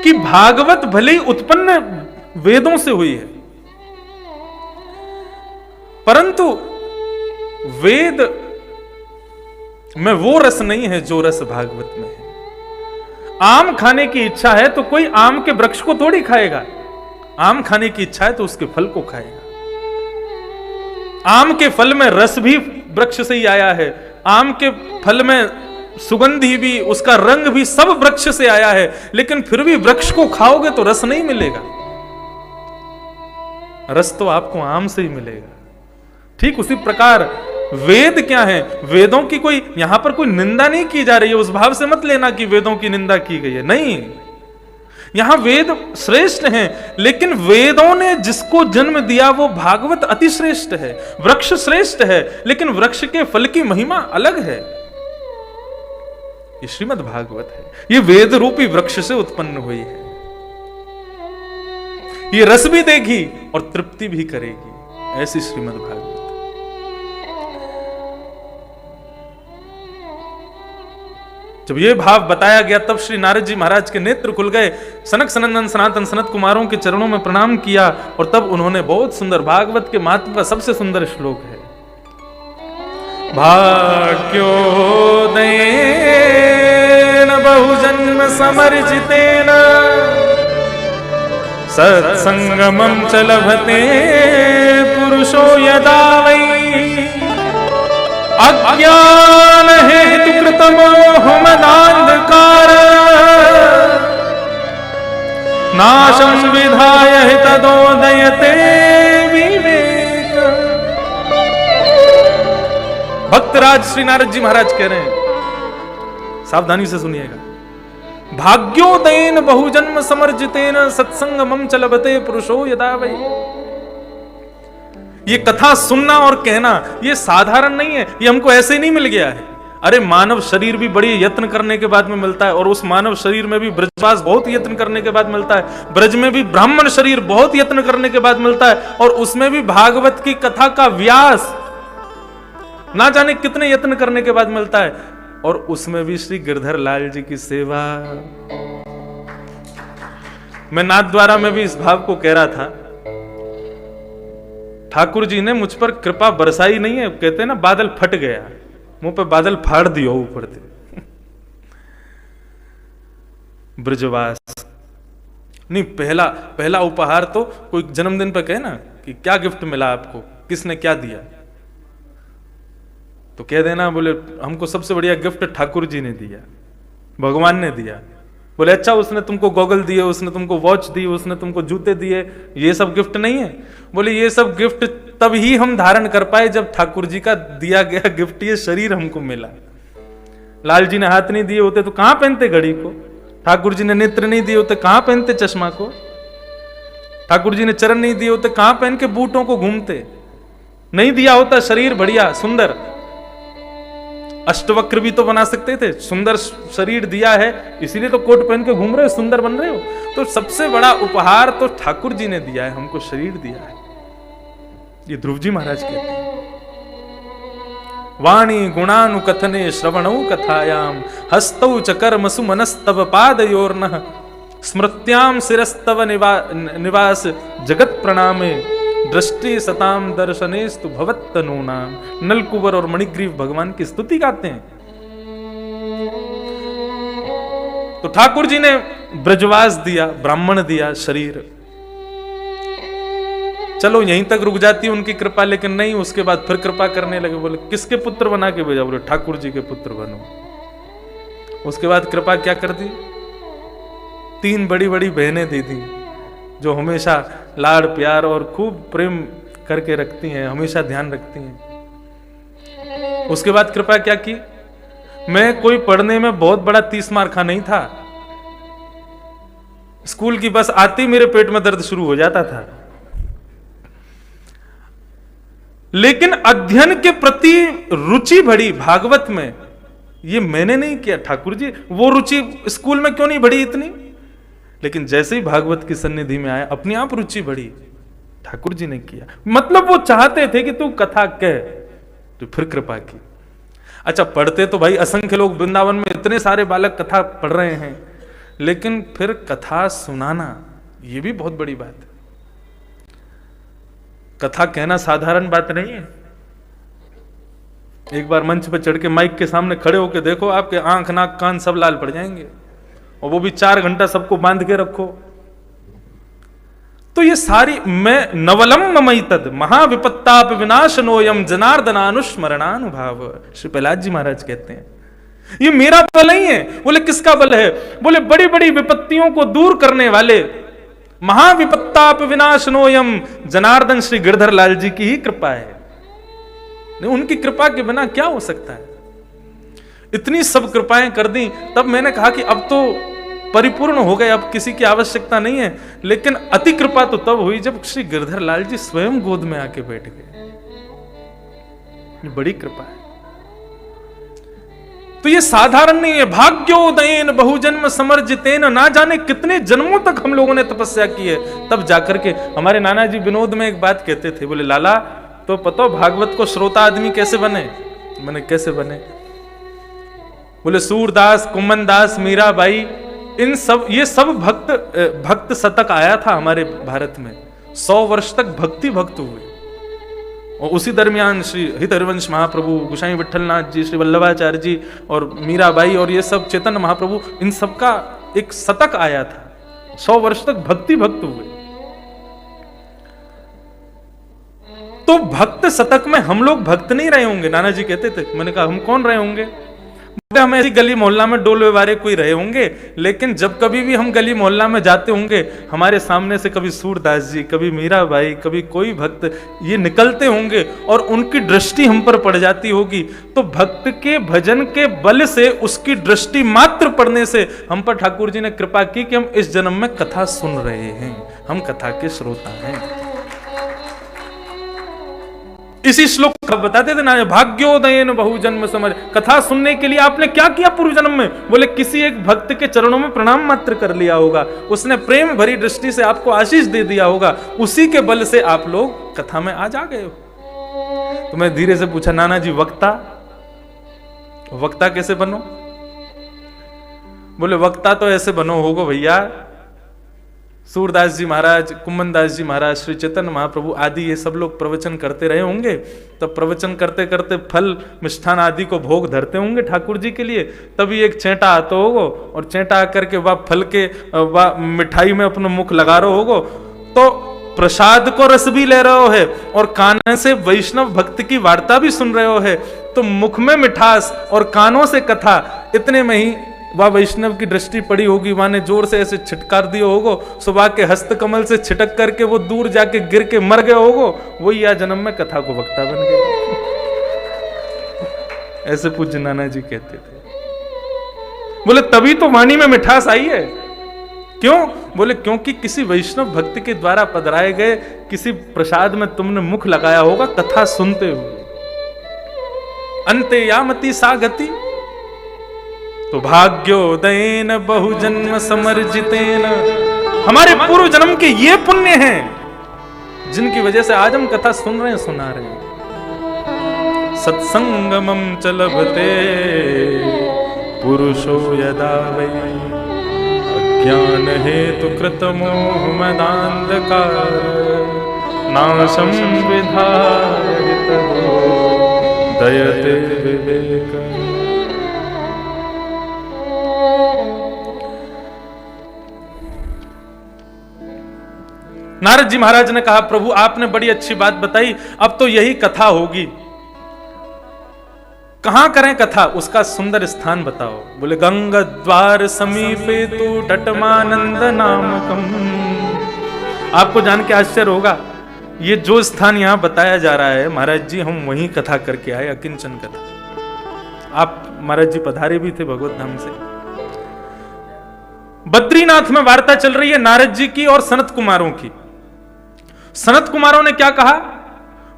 कि भागवत भले ही उत्पन्न वेदों से हुई है, परंतु वेद में वो रस नहीं है जो रस भागवत में है। आम खाने की इच्छा है तो कोई आम के वृक्ष को थोड़ी खाएगा, आम खाने की इच्छा है तो उसके फल को खाएगा। आम के फल में रस भी वृक्ष से ही आया है, आम के फल में सुगंधी भी, उसका रंग भी सब वृक्ष से आया है, लेकिन फिर भी वृक्ष को खाओगे तो रस नहीं मिलेगा। रस तो आपको आम से ही मिलेगा। ठीक उसी प्रकार वेद क्या है, वेदों की कोई यहां पर कोई निंदा नहीं की जा रही है, उस भाव से मत लेना कि वेदों की निंदा की गई है, नहीं। यहां वेद श्रेष्ठ हैं, लेकिन वेदों ने जिसको जन्म दिया वो भागवत अति श्रेष्ठ है। वृक्ष श्रेष्ठ है, लेकिन वृक्ष के फल की महिमा अलग है। ये श्रीमद् भागवत है, ये वेद रूपी वृक्ष से उत्पन्न हुई है। ये रस भी देगी और तृप्ति भी करेगी, ऐसी श्रीमद् भागवत। जब ये भाव बताया गया तब श्री नारद जी महाराज के नेत्र खुल गए, सनक सनंदन सनातन सनत कुमारों के चरणों में प्रणाम किया, और तब उन्होंने बहुत सुंदर भागवत के महात्म का सबसे सुंदर श्लोक है, भाग्योदयेन बहुजन्म समर्जितेन सत्संगमं च लभते पुरुषो यदा वै अज्ञान हेतु कृतमोहमदान्धकार नाशं विधाय तदोदयते विवेक। भक्तराज श्री नारद जी महाराज कह रहे हैं, सावधानी से सुनिएगा, भाग्योदयेन बहुजन्म समर्जितेन सत्संगमं च लभते पुरुषो यदा वै। ये कथा सुनना और कहना ये साधारण नहीं है, ये हमको ऐसे ही नहीं मिल गया है। अरे मानव शरीर भी बड़ी यत्न करने के बाद में मिलता है, और उस मानव शरीर में भी ब्रजवास बहुत यत्न करने के बाद मिलता है, ब्रज में भी ब्राह्मण शरीर बहुत यत्न करने के बाद मिलता है, और उसमें भी भागवत की कथा का व्यास ना जाने कितने यत्न करने के बाद मिलता है, और उसमें भी श्री गिरधर लाल जी की सेवा। मैं नाथद्वारा में भी इस भाव को कह रहा था, ठाकुर जी ने मुझ पर कृपा बरसाई नहीं है, कहते हैं ना बादल फट गया, मुंह पे बादल फाड़ दियो ऊपर से। ब्रजवास नहीं, पहला उपहार तो कोई जन्मदिन पर कहे ना कि क्या गिफ्ट मिला आपको, किसने क्या दिया, तो कह देना बोले हमको सबसे बढ़िया गिफ्ट ठाकुर जी ने दिया, भगवान ने दिया। बोले अच्छा उसने तुमको गॉगल दिए, उसने तुमको वॉच दी, उसने तुमको जूते दिए, ये सब गिफ्ट नहीं है। बोले ये सब गिफ्ट तब ही हम धारण कर पाए जब ठाकुर जी का दिया गया गिफ्ट ये शरीर हमको मिला। लाल जी ने हाथ नहीं दिए होते तो कहां पहनते घड़ी को, ठाकुर जी ने नेत्र नहीं दिए होते कहां पहनते चश्मा को, ठाकुर जी ने चरण नहीं दिए होते कहां पहन के बूटों को घूमते, नहीं दिया होता शरीर बढ़िया सुंदर, अष्टवक्र भी तो बना सकते थे, सुंदर शरीर दिया है इसीलिए तो कोट पहन के घूम रहे हो, सुंदर बन रहे हो। तो सबसे बड़ा उपहार तो ठाकुर जी ने दिया है, हमको शरीर दिया है। ये ध्रुव जी महाराज कहते हैं, वाणी गुणानुकथने श्रवणौ कथायाम हस्तौ च कर्मसु मनस्तव पादयोर्नः स्मृत्याम शिरस्तव निवास जगत प्रणामे दृष्टि सताम दर्शनेस्तु भवत्तनूनाम। नलकुबर और मणिग्रीव भगवान की स्तुति गाते हैं। तो ठाकुर जी ने ब्रजवास दिया, ब्राह्मण दिया शरीर, चलो यहीं तक रुक जाती उनकी कृपा, लेकिन नहीं, उसके बाद फिर कृपा करने लगे। बोले किसके पुत्र बना के भेजा, बोले ठाकुर जी के पुत्र बनो। उसके बाद कृपा क्या कर दी, 3 बड़ी बड़ी बहनें दे दी जो हमेशा लाड़ प्यार और खूब प्रेम करके रखती हैं, हमेशा ध्यान रखती हैं। उसके बाद कृपा क्या की, मैं कोई पढ़ने में बहुत बड़ा 30 मार खा नहीं था, स्कूल की बस आती मेरे पेट में दर्द शुरू हो जाता था, लेकिन अध्ययन के प्रति रुचि बढ़ी भागवत में, ये मैंने नहीं किया, ठाकुर जी। वो रुचि स्कूल में क्यों नहीं बढ़ी इतनी, लेकिन जैसे ही भागवत की सन्निधि में आया अपने आप रुचि बढ़ी, ठाकुर जी ने किया। मतलब वो चाहते थे कि तू कथा कह, तो फिर कृपा की। अच्छा पढ़ते तो भाई असंख्य लोग, वृंदावन में इतने सारे बालक कथा पढ़ रहे हैं, लेकिन फिर कथा सुनाना ये भी बहुत बड़ी बात है। कथा कहना साधारण बात नहीं है। एक बार मंच पर चढ़ के माइक के सामने खड़े होकर देखो, आपके आंख नाक कान सब लाल पड़ जाएंगे, और वो भी 4 घंटा सबको बांध के रखो। तो ये सारी मैं नवलम ममई तद महाविपत्ताप विनाशनोयम जनार्दनानुस्मरणानुभाव, श्री प्रहलाद जी महाराज कहते हैं ये मेरा बल नहीं है। बोले किसका बल है? बोले बड़ी बड़ी विपत्तियों को दूर करने वाले महाविपत्ताप विनाशनोयम जनार्दन श्री गिरधर लाल जी की ही कृपा है। नहीं, उनकी कृपा के बिना क्या हो सकता है? इतनी सब कृपाएं कर दी, तब मैंने कहा कि अब तो परिपूर्ण हो गए, अब किसी की आवश्यकता नहीं है। लेकिन अति कृपा तो तब हुई जब श्री गिरधर लाल जी स्वयं गोद में आके बैठ गए। ये बड़ी कृपा है। तो ये साधारण नहीं है। भाग्योदयन बहुजन्म समर्जितेन, ना जाने कितने जन्मों तक हम लोगों ने तपस्या की है, तब जाकर के हमारे नाना जी विनोद में एक बात कहते थे, बोले लाला तो पता भागवत को श्रोता आदमी कैसे बने? मैंने कैसे बने? बोले सूरदास, कुम्मनदास, मीराबाई, इन सब ये सब भक्त शतक आया था हमारे भारत में। 100 वर्ष तक भक्त हुए, और उसी दरमियान श्री हित हरिवंश महाप्रभु, गोसाई विठलनाथ जी, श्री वल्लभाचार्य जी और मीराबाई और ये सब चैतन्य महाप्रभु, इन सबका एक शतक आया था। 100 वर्ष तक भक्त हुए। तो भक्त शतक में हम लोग भक्त नहीं रहे होंगे? नाना जी कहते थे। मैंने कहा हम कौन रहे होंगे? हम ऐसी गली मोहल्ला में डोले वारे कोई रहे होंगे, लेकिन जब कभी भी हम गली मोहल्ला में जाते होंगे, हमारे सामने से कभी सूरदास जी, कभी मीराबाई, कभी कोई भक्त ये निकलते होंगे और उनकी दृष्टि हम पर पड़ जाती होगी। तो भक्त के भजन के बल से, उसकी दृष्टि मात्र पड़ने से हम पर ठाकुर जी ने कृपा की कि हम इस जन्म में कथा सुन रहे हैं, हम कथा के श्रोता हैं। इसी श्लोक का बताते थे ना, भाग्योदयन बहुजन्म समर, कथा सुनने के लिए आपने क्या किया पूर्व जन्म में? बोले किसी एक भक्त के चरणों में प्रणाम मात्र कर लिया होगा, उसने प्रेम भरी दृष्टि से आपको आशीष दे दिया होगा, उसी के बल से आप लोग कथा में आज आ गए हो। तो मैं धीरे से पूछा, नाना जी वक्ता कैसे बनो? बोले वक्ता तो ऐसे बनो होगो भैया, सूरदास जी महाराज, कुम्मनदास जी महाराज, श्री चैतन्य महाप्रभु आदि ये सब लोग प्रवचन करते रहे होंगे, तब प्रवचन करते करते फल मिष्ठान आदि को भोग धरते होंगे ठाकुर जी के लिए, तभी एक चेंटा आता होगो, और चेंटा आकर के वह फल के वह मिठाई में अपना मुख लगा रहे होगो, तो प्रसाद को रस भी ले रहे हो है और कान से वैष्णव भक्त की वार्ता भी सुन रहे हो है, तो मुख में मिठास और कानों से कथा, इतने में ही वह वैष्णव की दृष्टि पड़ी होगी, वहां ने जोर से ऐसे छिटकार दिया होगो, सुबह के हस्त कमल से छिटक करके वो दूर जाके गिर के मर गए होगो, वही या जन्म में कथा को वक्ता बन गए। ऐसे पूज्य नाना जी कहते थे। बोले तभी तो वाणी में मिठास आई है। क्यों? बोले क्योंकि किसी वैष्णव भक्ति के द्वारा पधराए गए किसी प्रसाद में तुमने मुख लगाया होगा कथा सुनते हुए। अंते यामति सा गति, तो भाग्योदयन बहुजन्म समर्जितेन, हमारे पूर्व जन्म के ये पुण्य हैं जिनकी वजह से आज हम कथा सुन रहे हैं, सुना रहे हैं। सत्संगमम च लभते पुरुषो यदा वै, अज्ञान हेतु कृत मोह मदान्धकार, नाशं विधाय दयते विवेक। नारद जी महाराज ने कहा, प्रभु आपने बड़ी अच्छी बात बताई, अब तो यही कथा होगी, कहां करें कथा? उसका सुंदर स्थान बताओ। बोले गंगा द्वार समीपे तु तटमानंद नामकम। आपको जान के आश्चर्य होगा, ये जो स्थान यहां बताया जा रहा है, महाराज जी हम वहीं कथा करके आए, अकिंचन कथा। आप महाराज जी पधारे भी थे भगवत धाम से। बद्रीनाथ में वार्ता चल रही है नारद जी की और सनत कुमारों की। सनत कुमारों ने क्या कहा?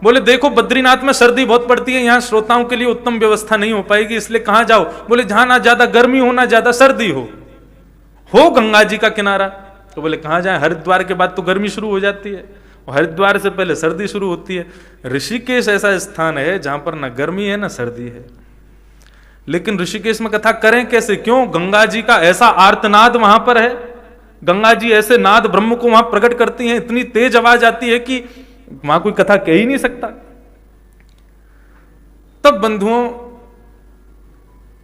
बोले देखो बद्रीनाथ में सर्दी बहुत पड़ती है, यहां श्रोताओं के लिए उत्तम व्यवस्था नहीं हो पाएगी, इसलिए कहां जाओ? बोले जहां ना ज्यादा गर्मी हो ना ज्यादा सर्दी हो गंगा जी का किनारा। तो बोले कहां जाए? हरिद्वार के बाद तो गर्मी शुरू हो जाती है और हरिद्वार से पहले सर्दी शुरू होती है। ऋषिकेश ऐसा स्थान है जहां पर ना गर्मी है ना सर्दी है। लेकिन ऋषिकेश में कथा करें कैसे? क्यों? गंगा जी का ऐसा आर्तनाद वहां पर है, गंगा जी ऐसे नाद ब्रह्म को वहां प्रकट करती हैं, इतनी तेज आवाज आती है कि वहां कोई कथा कह ही नहीं सकता। तब बंधुओं,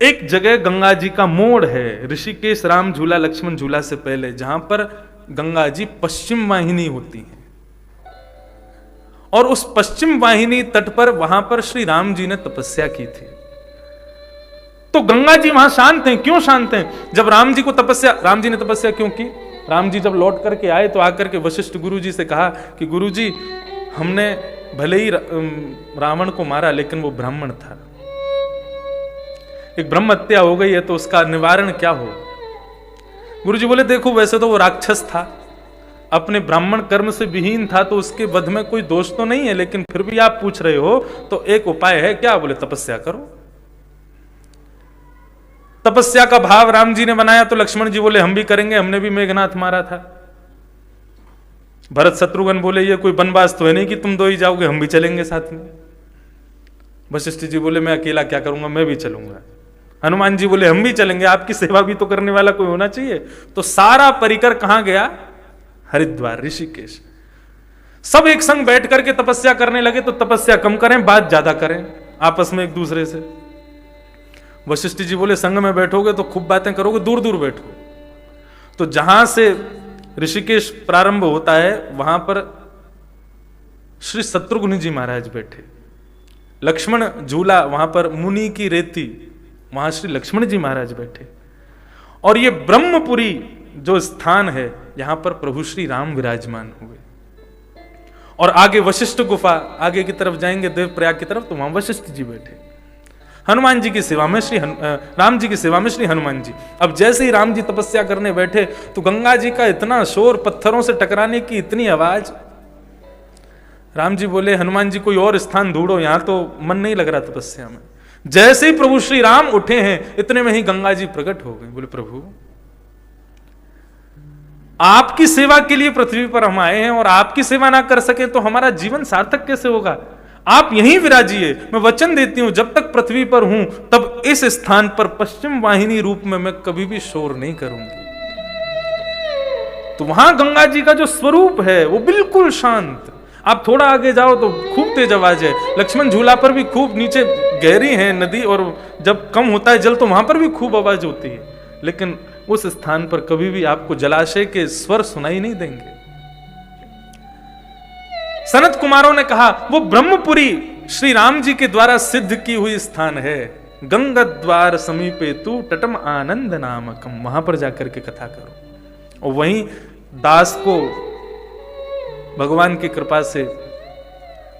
एक जगह गंगा जी का मोड़ है, ऋषिकेश राम झूला लक्ष्मण झूला से पहले, जहां पर गंगा जी पश्चिम वाहिनी होती हैं। और उस पश्चिम वाहिनी तट पर, वहां पर श्री राम जी ने तपस्या की थी। तो गंगा जी वहां शांत हैं। क्यों शांत हैं? जब राम जी ने तपस्या क्यों की? राम जी जब लौट करके आए तो आकर के वशिष्ठ गुरु जी से कहा कि गुरु जी, हमने भले ही रावण को मारा, लेकिन वो ब्राह्मण था, एक ब्रह्म हत्या हो गई है, तो उसका निवारण क्या हो? गुरु जी बोले, देखो वैसे तो वो राक्षस था, अपने ब्राह्मण कर्म से विहीन था, तो उसके वध में कोई दोष तो नहीं है, लेकिन फिर भी आप पूछ रहे हो तो एक उपाय है। क्या? बोले तपस्या करो। तपस्या का भाव राम जी ने बनाया, तो लक्ष्मण जी बोले हम भी करेंगे, हमने भी मेघनाथ मारा था। भरत शत्रुघ्न बोले ये कोई वनवास तो है नहीं कि तुम दो ही जाओगे, हम भी चलेंगे साथ में। वशिष्ठ जी बोले मैं अकेला क्या करूंगा, मैं भी चलूंगा। हनुमान जी बोले हम भी चलेंगे, आपकी सेवा भी तो करने वाला कोई होना चाहिए। तो सारा परिकर कहां गया? हरिद्वार, ऋषिकेश। सब एक संग बैठ करके तपस्या करने लगे। तो तपस्या कम करें, बात ज्यादा करें आपस में एक दूसरे से। वशिष्ठ जी बोले संग में बैठोगे तो खूब बातें करोगे, दूर दूर बैठो। तो जहां से ऋषिकेश प्रारंभ होता है, वहां पर श्री शत्रुघ्न जी महाराज बैठे। लक्ष्मण झूला, वहां पर मुनि की रेती, वहां श्री लक्ष्मण जी महाराज बैठे। और ये ब्रह्मपुरी जो स्थान है, यहां पर प्रभु श्री राम विराजमान हुए। और आगे वशिष्ठ गुफा, आगे की तरफ जाएंगे देवप्रयाग की तरफ, तो वहां वशिष्ठ जी बैठे। हनुमान जी की सेवा में राम जी की सेवा में श्री हनुमान जी। अब जैसे ही राम जी तपस्या करने बैठे, तो गंगा जी का इतना शोर, पत्थरों से टकराने की इतनी आवाज। राम जी बोले हनुमान जी कोई और स्थान ढूंढो, यहां तो मन नहीं लग रहा तपस्या में। जैसे ही प्रभु श्री राम उठे हैं, इतने में ही गंगा जी प्रकट हो गए। बोले प्रभु, आपकी सेवा के लिए पृथ्वी पर हम आए हैं, और आपकी सेवा ना कर सके तो हमारा जीवन सार्थक कैसे होगा? आप यहीं विराजिए। मैं वचन देती हूं, जब तक पृथ्वी पर हूं, तब इस स्थान पर पश्चिम वाहिनी रूप में मैं कभी भी शोर नहीं करूंगी। तो वहां गंगा जी का जो स्वरूप है वो बिल्कुल शांत। आप थोड़ा आगे जाओ तो खूब तेज आवाज है। लक्ष्मण झूला पर भी खूब, नीचे गहरी है नदी, और जब कम होता है जल तो वहां पर भी खूब आवाज होती है। लेकिन उस स्थान पर कभी भी आपको जलाशय के स्वर सुनाई नहीं देंगे। सनत कुमारों ने कहा वो ब्रह्मपुरी श्री राम जी के द्वारा सिद्ध की हुई स्थान है। गंगा द्वार समीपे तू टटम आनंद नामकम, वहां पर जाकर के कथा करो। और वहीं दास को भगवान की कृपा से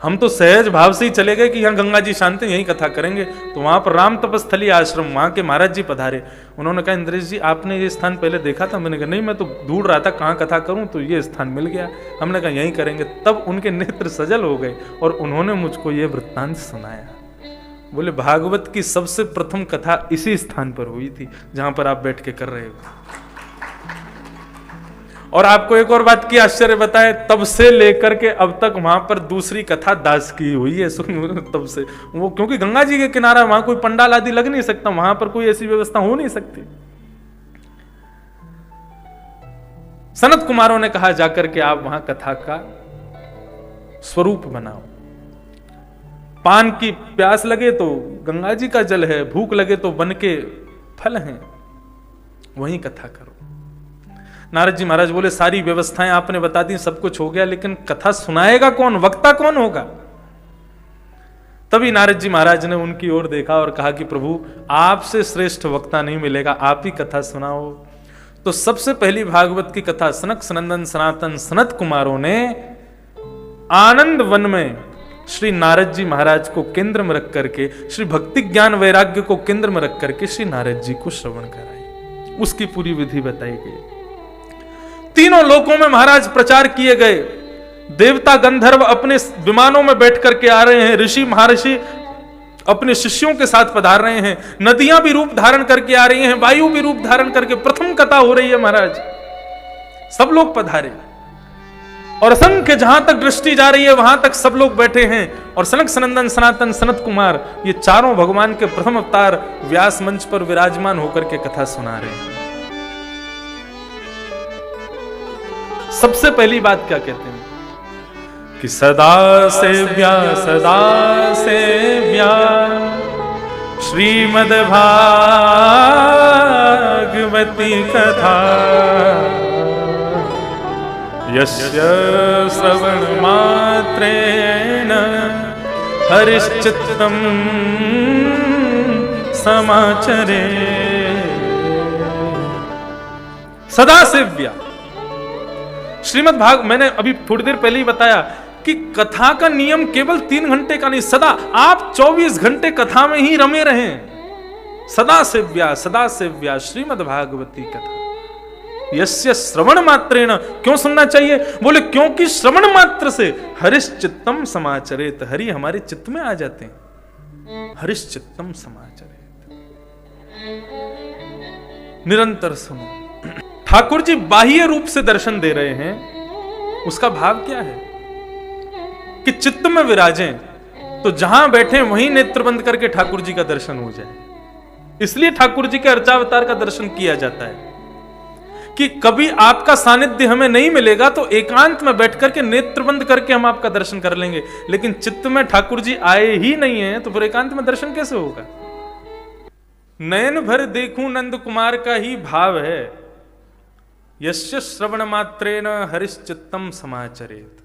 हम तो सहज भाव से ही चले गए कि यहाँ गंगा जी शांत हैं, यही कथा करेंगे। तो वहां पर राम तपस्थली आश्रम, वहां के महाराज जी पधारे। उन्होंने कहा इंद्रेश जी आपने ये स्थान पहले देखा था? मैंने कहा नहीं, मैं तो ढूंढ रहा था कहाँ कथा करूं, तो ये स्थान मिल गया। हमने कहा यहीं करेंगे। तब उनके नेत्र सजल हो गए और उन्होंने मुझको ये वृत्तांत सुनाया। बोले भागवत की सबसे प्रथम कथा इसी स्थान पर हुई थी जहां पर आप बैठ के कर रहे हो। और आपको एक और बात की आश्चर्य बताए, तब से लेकर के अब तक वहां पर दूसरी कथा दास की हुई है। तब से वो, क्योंकि गंगा जी के किनारा, वहां कोई पंडाल आदि लग नहीं सकता, वहां पर कोई ऐसी व्यवस्था हो नहीं सकती। सनत कुमारों ने कहा जाकर के आप वहां कथा का स्वरूप बनाओ। पान की प्यास लगे तो गंगा जी का जल है, भूख लगे तो वन के फल हैं, वहीं कथा करो। नारद जी महाराज बोले सारी व्यवस्थाएं आपने बता दी, सब कुछ हो गया, लेकिन कथा सुनाएगा कौन, वक्ता कौन होगा? तभी नारद जी महाराज ने उनकी ओर देखा और कहा कि प्रभु आपसे श्रेष्ठ वक्ता नहीं मिलेगा, आप ही कथा सुनाओ। तो सबसे पहली भागवत की कथा सनक सनंदन सनातन सनत कुमारों ने आनंद वन में श्री नारद जी महाराज को केंद्र में रख करके, श्री भक्ति ज्ञान वैराग्य को केंद्र में रख करके श्री नारद जी को श्रवण कराई। उसकी पूरी विधि बताई गई। तीनों लोकों में महाराज प्रचार किए गए। देवता गंधर्व अपने विमानों में बैठ करके आ रहे हैं, ऋषि महर्षि अपने शिष्यों के साथ पधार रहे हैं, नदियां भी रूप धारण करके आ रही हैं, वायु भी रूप धारण करके प्रथम कथा हो रही है महाराज। सब लोग पधारे और असंख्य जहां तक दृष्टि जा रही है वहां तक सब लोग बैठे हैं और सनक सनंदन सनातन सनत कुमार ये चारों भगवान के प्रथम अवतार व्यास मंच पर विराजमान होकर के कथा सुना रहे हैं। सबसे पहली बात क्या कहते हैं कि सदा से व्या श्रीमद् भागवती कथा यस्य श्रवण मात्रेण हरिश्चित्तम समाचरे। सदा सेव्या श्रीमद् भाग, मैंने अभी थोड़ी देर पहले ही बताया कि कथा का नियम केवल 3 घंटे का नहीं, सदा आप 24 घंटे कथा में ही रमे रहें। सदा सेव्या श्रीमद् भागवती कथा यस्य श्रवण मात्रेण, क्यों सुनना चाहिए? बोले क्योंकि श्रवण मात्र से हरिश्चित्तम समाचरेत, हरि हमारे चित्त में आ जाते हैं। हरिश्चित्तम समाचरेत, निरंतर सुनो। ठाकुर जी बाह्य रूप से दर्शन दे रहे हैं, उसका भाव क्या है कि चित्त में विराजें तो जहां बैठे वहीं नेत्र बंद करके ठाकुर जी का दर्शन हो जाए। इसलिए ठाकुर जी के अर्चावतार का दर्शन किया जाता है कि कभी आपका सानिध्य हमें नहीं मिलेगा तो एकांत में बैठ करके नेत्र बंद करके हम आपका दर्शन कर लेंगे, लेकिन चित्त में ठाकुर जी आए ही नहीं है तो फिर एकांत में दर्शन कैसे होगा? नयन भर देखूं नंद कुमार का ही भाव है, यस्य श्रवण मात्रेण हरिश्चित्तम समाचरेत।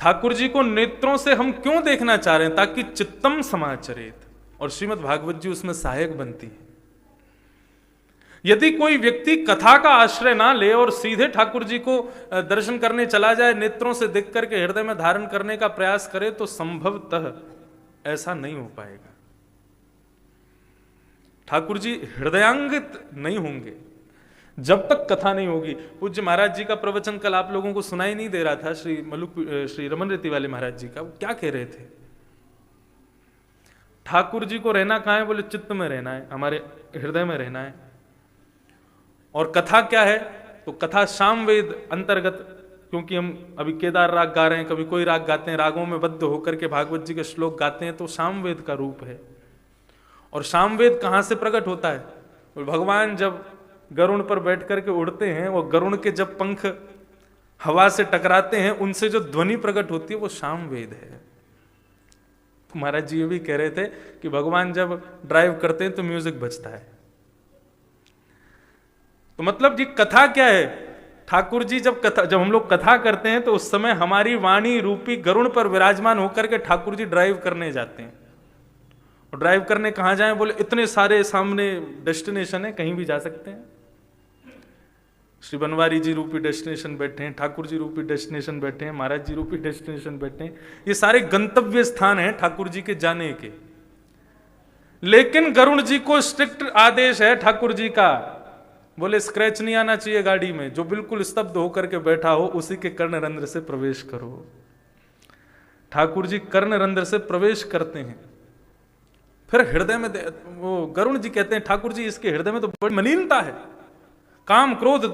ठाकुर जी को नेत्रों से हम क्यों देखना चाह रहे हैं? ताकि चित्तम समाचरेत, और श्रीमद् भागवत जी उसमें सहायक बनती है। यदि कोई व्यक्ति कथा का आश्रय ना ले और सीधे ठाकुर जी को दर्शन करने चला जाए, नेत्रों से देख करके हृदय में धारण करने का प्रयास करे, तो संभवतः ऐसा नहीं हो पाएगा। ठाकुर जी हृदयांगित नहीं होंगे जब तक कथा नहीं होगी। पूज्य महाराज जी का प्रवचन कल आप लोगों को सुनाई नहीं दे रहा था, श्री रमन रीति वाले महाराज जी का। वो क्या कह रहे थे? ठाकुर जी को रहना कहां है? बोले चित्त में रहना है, हमारे हृदय में रहना है। और कथा क्या है? तो कथा सामवेद अंतर्गत, क्योंकि हम अभी केदार राग गा रहे हैं, कभी कोई राग गाते हैं, रागों में बद्ध होकर के भागवत जी के श्लोक गाते हैं, तो सामवेद का रूप है। और सामवेद कहां से प्रकट होता है? भगवान जब गरुण पर बैठ करके उड़ते हैं और गरुण के जब पंख हवा से टकराते हैं, उनसे जो ध्वनि प्रकट होती है वो सामवेद है। तो महाराज जी ये भी कह रहे थे कि भगवान जब ड्राइव करते हैं तो म्यूजिक बजता है। तो मतलब ये कथा क्या है? ठाकुर जी जब हम लोग कथा करते हैं तो उस समय हमारी वाणी रूपी गरुण पर विराजमान होकर के ठाकुर जी ड्राइव करने जाते हैं। और ड्राइव करने कहां जाएं? बोले इतने सारे सामने डेस्टिनेशन है, कहीं भी जा सकते हैं। श्री बनवारी जी रूपी डेस्टिनेशन बैठे हैं, ठाकुर जी रूपी डेस्टिनेशन बैठे हैं, महाराज जी रूपी डेस्टिनेशन बैठे हैं। ये सारे गंतव्य स्थान हैं ठाकुर जी के जाने के। लेकिन गरुण जी को स्ट्रिक्ट आदेश है ठाकुर जी का, बोले स्क्रैच नहीं आना चाहिए गाड़ी में, जो बिल्कुल स्तब्ध होकर के बैठा हो उसी के कर्णरंध्र से प्रवेश करो। ठाकुर जी कर्णरंध्र से प्रवेश करते हैं, फिर हृदय में वो गरुण जी कहते हैं ठाकुर जी इसके हृदय में तो बड़ी मलिनता है, काम क्रोध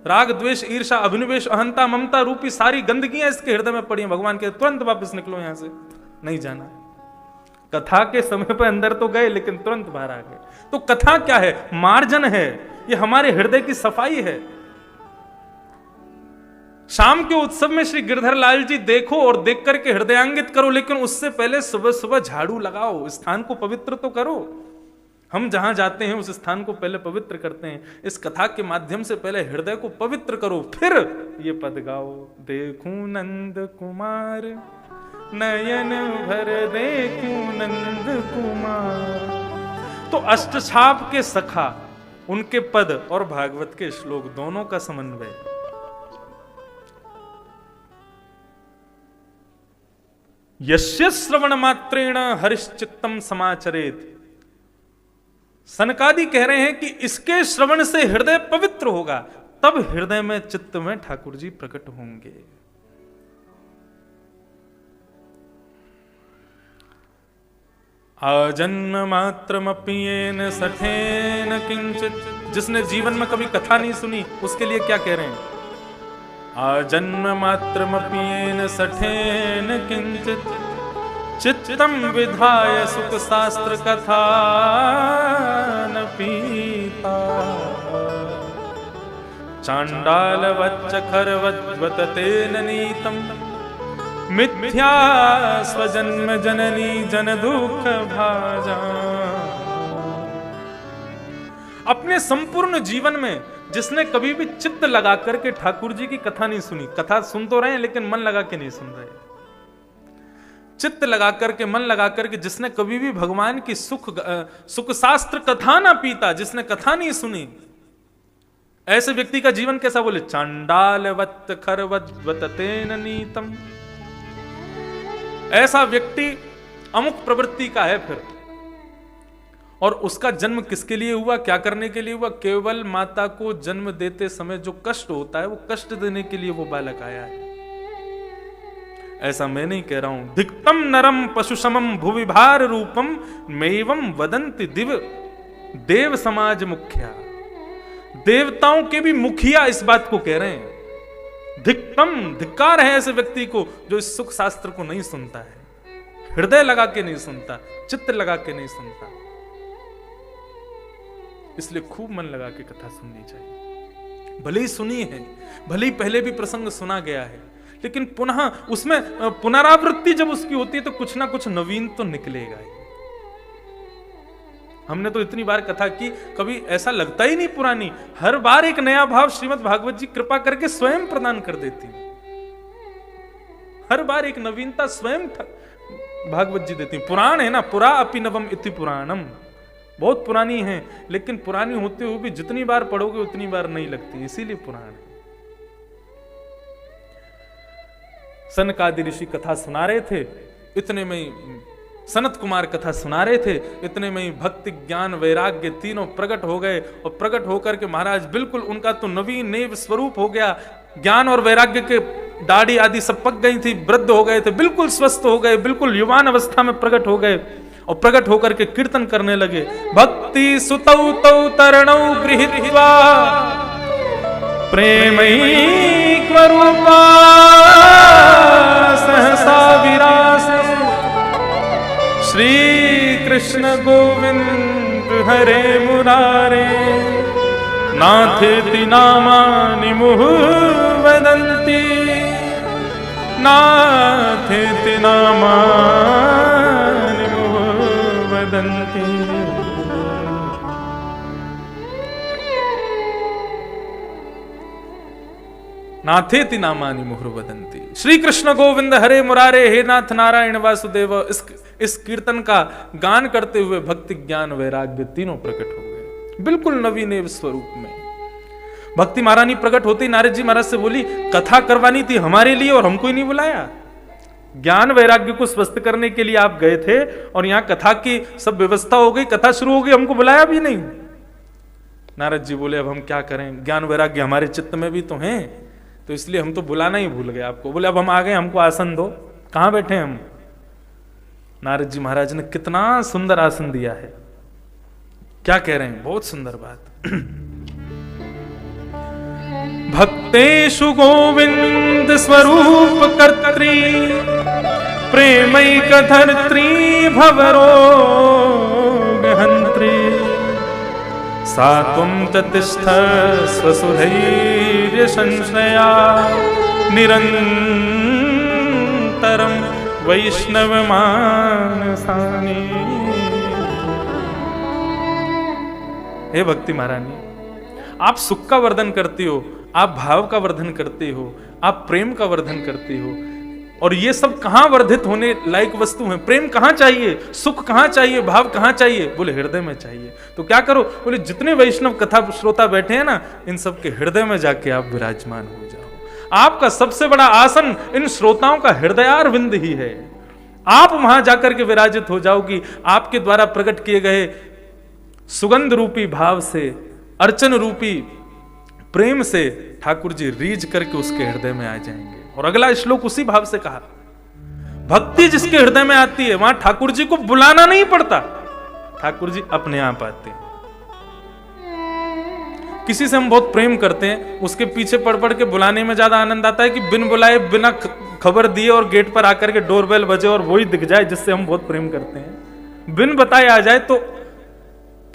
राग द्वेष ईर्षा अभिनिवेश अहंता ममता रूपी सारी गंदगियां इसके हृदय में पड़ी हैं। भगवान के तुरंत वापस निकलो यहां से, नहीं जाना। कथा के समय पर अंदर तो गए लेकिन तुरंत बाहर आ गए। तो कथा क्या है? मार्जन है, ये हमारे हृदय की सफाई है। शाम के उत्सव में श्री गिरधर लाल जी देखो और देख करके हृदयांगित करो, लेकिन उससे पहले सुबह सुबह झाड़ू लगाओ, स्थान को पवित्र तो करो। हम जहां जाते हैं उस स्थान को पहले पवित्र करते हैं। इस कथा के माध्यम से पहले हृदय को पवित्र करो, फिर ये पद गाओ। देखूं नंद कुमार नयन भर देखूं नंद कुमार। तो अष्टछाप के सखा उनके पद और भागवत के श्लोक दोनों का समन्वय। यस्य श्रवण मात्रेण हरिश्चित्तम समाचरेत। सनकादि कह रहे हैं कि इसके श्रवण से हृदय पवित्र होगा, तब हृदय में चित्त में ठाकुर जी प्रकट होंगे। आजन्म मात्रमप्येन सठेन किंचित। जिसने जीवन में कभी कथा नहीं सुनी उसके लिए क्या कह रहे हैं? आजन्म मात्रमपियेन सठेन किंचित चित्तम विधाय सुख शास्त्र कथा न पीता चांडाल वच्च खरवद्वत तेन नीतम मिथ्या स्वजन्म जननी जन दुख भाजा। अपने संपूर्ण जीवन में जिसने कभी भी चित्त लगा करके ठाकुर जी की कथा नहीं सुनी, कथा सुन तो रहे हैं लेकिन मन लगा के नहीं सुन रहे, चित्त लगा करके मन लगा करके जिसने कभी भी भगवान की सुख शास्त्र कथा ना पीता, जिसने कथा नहीं सुनी, ऐसे व्यक्ति का जीवन कैसा? बोले चांडालवत् खरवद्वत तेन नीतम। ऐसा व्यक्ति अमुक प्रवृत्ति का है फिर, और उसका जन्म किसके लिए हुआ, क्या करने के लिए हुआ? केवल माता को जन्म देते समय जो कष्ट होता है वो कष्ट देने के लिए वो बालक आया है। ऐसा मैं नहीं कह रहा हूं। धिक्तम नरम पशु समम भुविभार रूपम मेवम वदंति दिव देव समाज मुखिया। देवताओं के भी मुखिया इस बात को कह रहे हैं। धिक्तम, धिक्कार है ऐसे व्यक्ति को जो इस सुख शास्त्र को नहीं सुनता है, हृदय लगा के नहीं सुनता, चित्त लगा के नहीं सुनता। इसलिए खूब मन लगा के कथा सुननी चाहिए। भले ही सुनी है, भले ही पहले भी प्रसंग सुना गया है, लेकिन पुनः उसमें पुनरावृत्ति जब उसकी होती है तो कुछ ना कुछ नवीन तो निकलेगा ही। हमने तो इतनी बार कथा की, कभी ऐसा लगता ही नहीं पुरानी। हर बार एक नया भाव श्रीमद् भागवत जी कृपा करके स्वयं प्रदान कर देती है। हर बार एक नवीनता स्वयं भागवत जी देती है। पुराण है ना, पुरा अपि नवम इति पुराणम, बहुत पुरानी है, लेकिन पुरानी होते हुए भी जितनी बार पढ़ोगे उतनी बार नहीं लगती, इसीलिए पुराण है। सनकादि ऋषि कथा सुना रहे थे, इतने में ही सनत कुमार कथा सुना रहे थे, इतने में ही भक्ति ज्ञान वैराग्य तीनों प्रकट हो गए। और प्रकट होकर के महाराज बिल्कुल उनका तो नवीन नेव स्वरूप हो गया। ज्ञान और वैराग्य के दाढ़ी आदि सब पक गई थी, वृद्ध हो गए थे, बिल्कुल स्वस्थ हो गए, बिल्कुल युवान अवस्था में प्रकट हो गए और प्रकट होकर के कीर्तन करने लगे। भक्ति सुतौ तौ तरणौ गृहीत्वा प्रेमैक्वरूपा सहसा विरासे श्री कृष्ण गोविंद हरे मुरारे नाथेति नामानि मुहुः वदन्ति नाथेति नामानि मुहुः वदन्ति। नाथेति नामानि मुहुः वदन्ति। श्री कृष्ण गोविंद हरे मुरारे, हे नाथ नारायण वासुदेव, इस कीर्तन का गान करते हुए भक्ति ज्ञान वैराग्य तीनों प्रकट हो गए, बिल्कुल नवीन स्वरूप में। भक्ति महारानी प्रकट होती नारद जी महाराज से बोली, कथा करवानी थी हमारे लिए और हमको ही नहीं बुलाया। ज्ञान वैराग्य को स्वस्थ करने के लिए आप गए थे और यहाँ कथा की सब व्यवस्था हो गई, कथा शुरू हो गई, हमको बुलाया भी नहीं। नारद जी बोले, अब हम क्या करें, ज्ञान वैराग्य हमारे चित्त में भी तो हैं, तो इसलिए हम तो बुलाना ही भूल गए आपको। बोले, अब हम आ गए, हमको आसन दो। कहां बैठे हम? नारद जी महाराज ने कितना सुंदर आसन दिया है। क्या कह रहे हैं? बहुत सुंदर बात। भक्तेषु गोविंद स्वरूप कर्त्री प्रेमैक धर्त्री भवरोग हंत्री सा त्वं तिष्ठ स्वसुधैर्य संश्रया निरन्तरं वैष्णव मानसानि। हे भक्ति महारानी, आप सुख का वर्धन करती हो, आप भाव का वर्धन करती हो, आप प्रेम का वर्धन करती हो, और ये सब कहां वर्धित होने लायक वस्तु हैं? प्रेम कहां चाहिए, सुख कहां चाहिए, भाव कहां चाहिए? बोले हृदय में चाहिए। तो क्या करो? बोले जितने वैष्णव कथा श्रोता बैठे हैं ना, इन सब के हृदय में जाके आप विराजमान हो जाओ। आपका सबसे बड़ा आसन इन श्रोताओं का हृदयारविंद ही है। आप वहां जाकर के विराजित हो जाओगी। आपके द्वारा प्रकट किए गए सुगंध रूपी भाव से, अर्चन रूपी प्रेम से ठाकुर जी रीझ करके उसके हृदय में आ जाएंगे। और अगला श्लोक उसी भाव से कहा, भक्ति जिसके हृदय में आती है वहां ठाकुर जी को बुलाना नहीं पड़ता, ठाकुर जी अपने आप आते हैं। किसी से हम बहुत प्रेम करते हैं, उसके पीछे पड़ पड़ के बुलाने में ज्यादा आनंद आता है कि बिन बुलाए बिना खबर दिए और गेट पर आकर के डोरबेल बजे और वही दिख जाए जिससे हम बहुत प्रेम करते हैं। बिन बताए आ जाए तो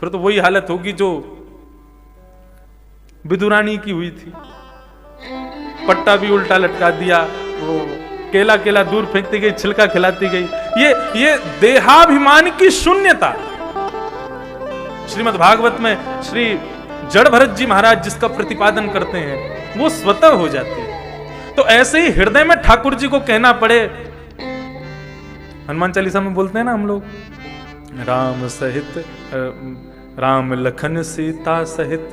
फिर तो वही हालत होगी जो विदुरानी की हुई थी, पट्टा भी उल्टा लटका दिया, वो केला केला दूर फेंकती गई, छिलका खिलाती गई। ये देहाभिमान की शून्यता श्रीमद् भागवत में श्री जड़ भरत जी महाराज जिसका प्रतिपादन करते हैं वो स्वतः हो जाती है। तो ऐसे ही हृदय में ठाकुर जी को कहना पड़े, हनुमान चालीसा में बोलते हैं ना हम लोग, राम सहित राम लखन सीता सहित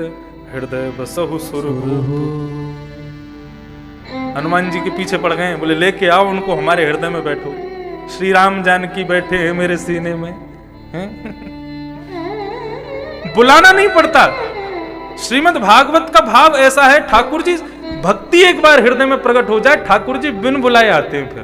हृदय बसहु सुरभूप। हनुमान जी के पीछे पड़ गए, बोले लेके आओ उनको हमारे हृदय में बैठो। श्री राम जानकी बैठे हैं मेरे सीने में। बुलाना नहीं पड़ता। श्रीमद् भागवत का भाव ऐसा है, ठाकुर जी भक्ति एक बार हृदय में प्रकट हो जाए, ठाकुर जी बिन बुलाए आते हैं फिर।